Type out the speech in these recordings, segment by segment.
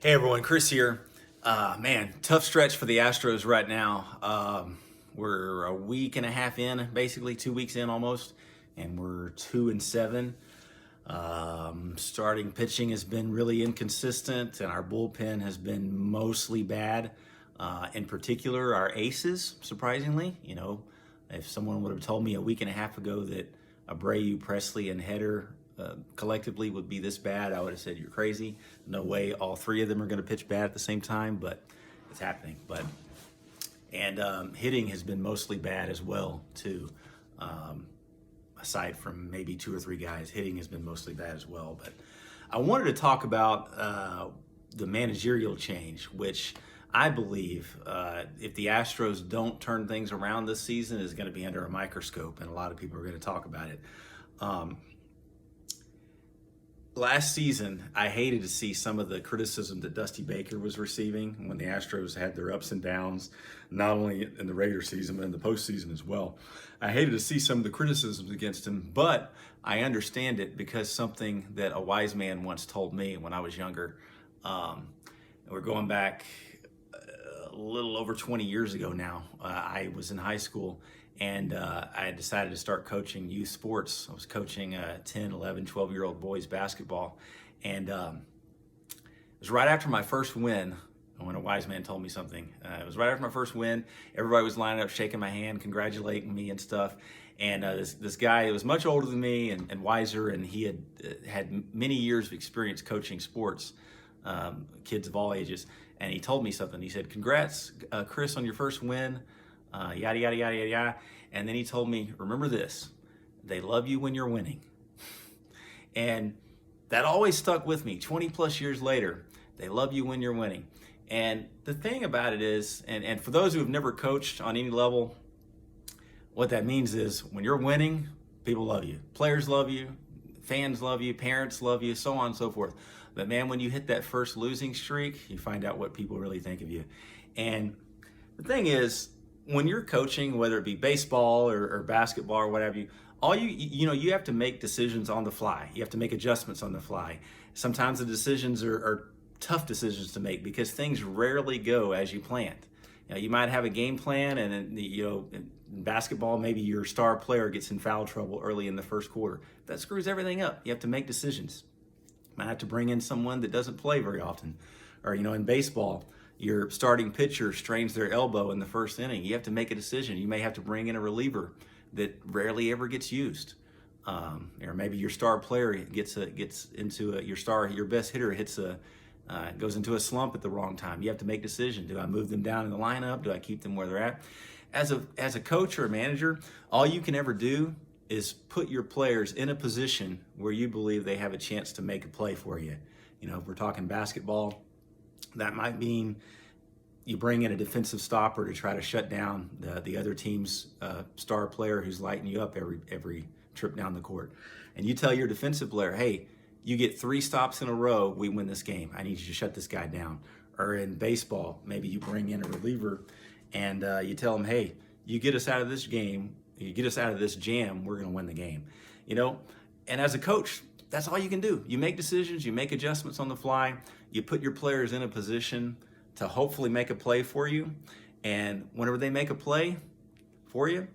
Hey everyone, Chris here. Man, tough stretch for the Astros right now. We're a week and a half in, basically 2 weeks in almost, and we're 2-7. Starting pitching has been really inconsistent, and our bullpen has been mostly bad. In particular, our aces, surprisingly. If someone would have told me a week and a half ago that Abreu, Presley, and Header collectively would be this bad, I would have said you're crazy. No way all three of them are going to pitch bad at the same time, but it's happening. And hitting has been mostly bad as well too. Aside from maybe two or three guys, hitting has been mostly bad as well. But I wanted to talk about the managerial change, which I believe, if the Astros don't turn things around this season, is going to be under a microscope, and a lot of people are going to talk about it. Last season, I hated to see some of the criticism that Dusty Baker was receiving when the Astros had their ups and downs, not only in the regular season, but in the postseason as well. I hated to see some of the criticisms against him, but I understand it because something that a wise man once told me when I was younger. We're going back a little over 20 years ago now. I was in high school, and I decided to start coaching youth sports. I was coaching 10, 11, 12-year-old boys basketball. And it was right after my first win when a wise man told me something. It was right after my first win. Everybody was lining up, shaking my hand, congratulating me and stuff. And this guy was much older than me and wiser, and he had many years of experience coaching sports, kids of all ages. And he told me something. He said, "Congrats, Chris, on your first win. Yada, yada, yada, yada, yada." And then he told me, "Remember this, they love you when you're winning." And that always stuck with me 20 plus years later. They love you when you're winning. And the thing about it is, and for those who have never coached on any level, what that means is when you're winning, people love you. Players love you, fans love you, parents love you, so on and so forth. But man, when you hit that first losing streak, you find out what people really think of you. And the thing is, when you're coaching, whether it be baseball or basketball or whatever, you have to make decisions on the fly. You have to make adjustments on the fly. Sometimes the decisions are tough decisions to make because things rarely go as you planned. You might have a game plan, and in basketball, maybe your star player gets in foul trouble early in the first quarter. That screws everything up. You have to make decisions. You might have to bring in someone that doesn't play very often. Or, in baseball, your starting pitcher strains their elbow in the first inning. You have to make a decision. You may have to bring in a reliever that rarely ever gets used. Or maybe your star player your best hitter goes into a slump at the wrong time. You have to make a decision. Do I move them down in the lineup? Do I keep them where they're at? As a coach or a manager, all you can ever do is put your players in a position where you believe they have a chance to make a play for you. If we're talking basketball, that might mean you bring in a defensive stopper to try to shut down the other team's star player who's lighting you up every trip down the court. And you tell your defensive player, "Hey, you get 3 stops in a row, we win this game. I need you to shut this guy down." Or in baseball, maybe you bring in a reliever and you tell him, "Hey, you get us out of this game, you get us out of this jam, we're going to win the game." And as a coach, that's all you can do. You make decisions, you make adjustments on the fly, you put your players in a position to hopefully make a play for you. And whenever they make a play for you,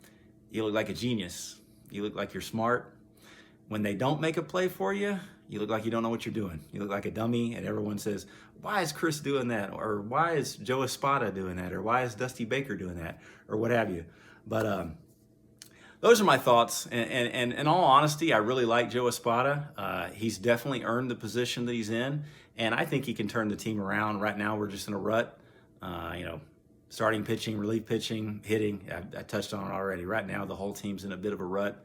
you look like a genius. You look like you're smart. When they don't make a play for you, you look like you don't know what you're doing. You look like a dummy, and everyone says, "Why is Chris doing that?" Or "Why is Joe Espada doing that?" Or "Why is Dusty Baker doing that?" Or what have you. But those are my thoughts. And in all honesty, I really like Joe Espada. He's definitely earned the position that he's in, and I think he can turn the team around. Right now, we're just in a rut. Starting pitching, relief pitching, hitting. I touched on it already. Right now, the whole team's in a bit of a rut.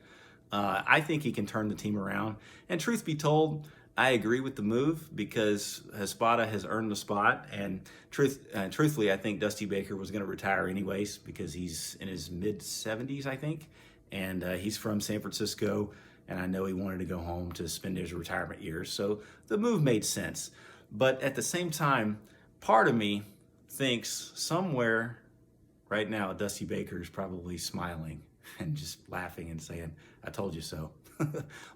I think he can turn the team around. And truth be told, I agree with the move because Espada has earned the spot. And truthfully, I think Dusty Baker was going to retire anyways because he's in his mid-70s, I think. And he's from San Francisco, and I know he wanted to go home to spend his retirement years. So the move made sense. But at the same time, part of me thinks somewhere right now, Dusty Baker is probably smiling and just laughing and saying, "I told you so."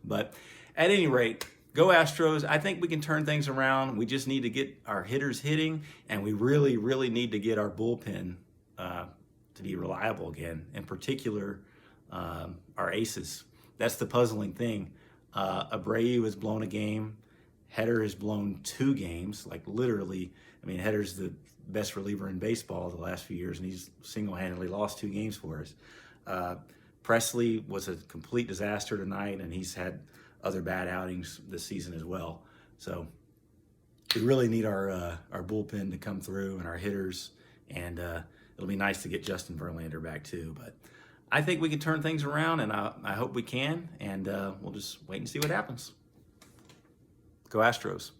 But at any rate, Go Astros. I think we can turn things around. We just need to get our hitters hitting, and we really, really need to get our bullpen to be reliable again. In particular, our aces. That's the puzzling thing. Abreu has blown a game. Header has blown 2 games, like literally. I mean, Header's the best reliever in baseball the last few years, and he's single-handedly lost 2 games for us. Presley was a complete disaster tonight, and he's had other bad outings this season as well. So we really need our bullpen to come through and our hitters, and it'll be nice to get Justin Verlander back too. But I think we can turn things around, and I hope we can, and we'll just wait and see what happens. Go Astros.